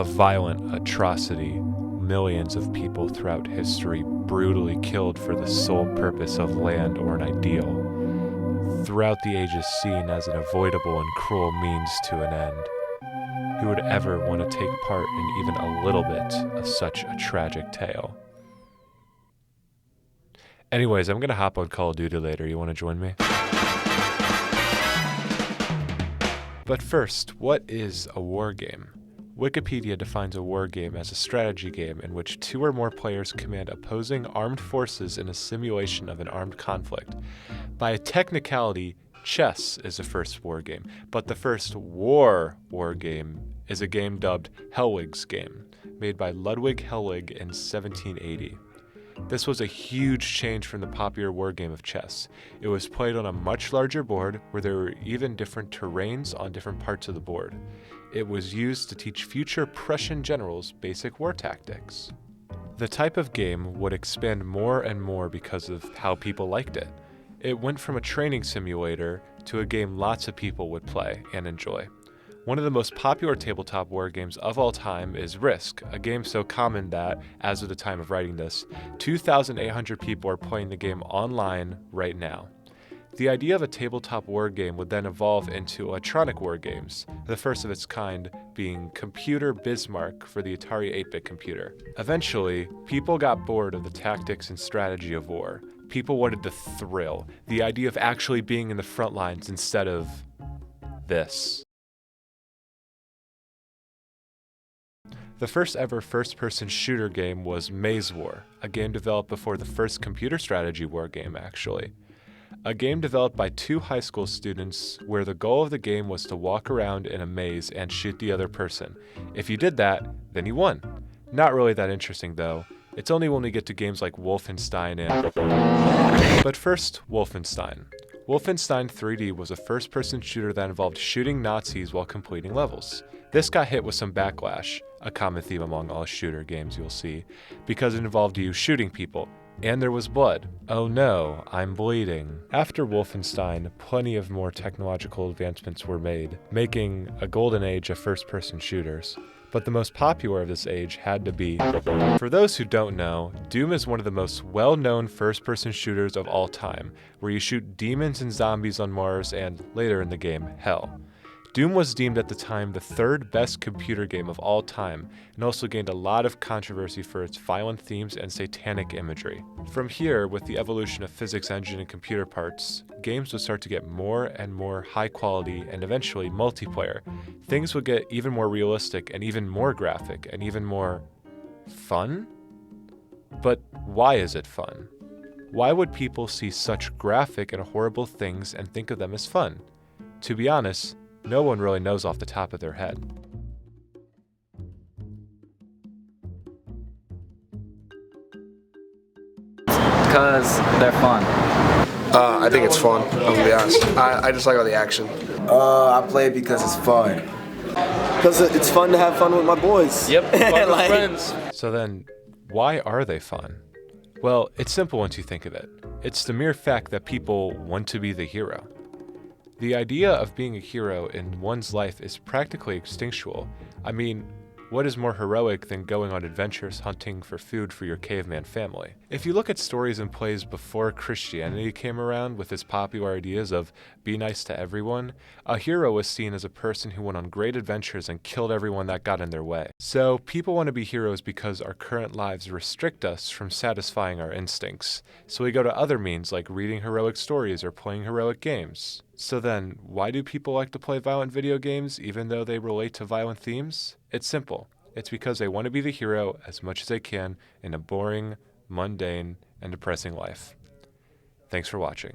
violent atrocity, millions of people throughout history brutally killed for the sole purpose of land or an ideal, throughout the ages seen as an avoidable and cruel means to an end. Who would ever want to take part in even a little bit of such a tragic tale? Anyways, I'm going to hop on Call of Duty later. You want to join me? But first, what is a war game? Wikipedia defines a war game as a strategy game in which two or more players command opposing armed forces in a simulation of an armed conflict. By a technicality, chess is the first war game, but the first war game is a game dubbed Hellwig's Game, made by Ludwig Hellwig in 1780. This was a huge change from the popular war game of chess. It was played on a much larger board where there were even different terrains on different parts of the board. It was used to teach future Prussian generals basic war tactics. The type of game would expand more and more because of how people liked it. It went from a training simulator to a game lots of people would play and enjoy. One of the most popular tabletop war games of all time is Risk, a game so common that, as of the time of writing this, 2,800 people are playing the game online right now. The idea of a tabletop war game would then evolve into electronic war games, the first of its kind being Computer Bismarck for the Atari 8-bit computer. Eventually, people got bored of the tactics and strategy of war. People wanted the thrill, the idea of actually being in the front lines instead of this. The first ever first-person shooter game was Maze War, a game developed before the first computer strategy war game, actually. A game developed by two high school students where the goal of the game was to walk around in a maze and shoot the other person. If you did that, then you won. Not really that interesting though. It's only when we get to games like Wolfenstein and... But first, Wolfenstein. Wolfenstein 3D was a first-person shooter that involved shooting Nazis while completing levels. This got hit with some backlash, a common theme among all shooter games you'll see, because it involved you shooting people, and there was blood. Oh no, I'm bleeding. After Wolfenstein, plenty of more technological advancements were made, making a golden age of first-person shooters. But the most popular of this age had to be... For those who don't know, Doom is one of the most well-known first-person shooters of all time, where you shoot demons and zombies on Mars and, later in the game, Hell. Doom was deemed at the time the third best computer game of all time, and also gained a lot of controversy for its violent themes and satanic imagery. From here, with the evolution of physics engine and computer parts, games would start to get more and more high quality and eventually multiplayer. Things would get even more realistic and even more graphic and even more fun? But why is it fun? Why would people see such graphic and horrible things and think of them as fun? To be honest, no one really knows off the top of their head. Because they're fun. I think it's fun, I'm gonna be honest. I just like all the action. I play it because it's fun. Because it's fun to have fun with my boys. Yep, fun with friends. So then, why are they fun? Well, it's simple once you think of it. It's the mere fact that people want to be the hero. The idea of being a hero in one's life is practically instinctual. I mean, what is more heroic than going on adventures hunting for food for your caveman family? If you look at stories and plays before Christianity came around with its popular ideas of be nice to everyone, a hero was seen as a person who went on great adventures and killed everyone that got in their way. So people want to be heroes because our current lives restrict us from satisfying our instincts. So we go to other means like reading heroic stories or playing heroic games. So then, why do people like to play violent video games even though they relate to violent themes? It's simple. It's because they want to be the hero as much as they can in a boring, mundane, and depressing life. Thanks for watching.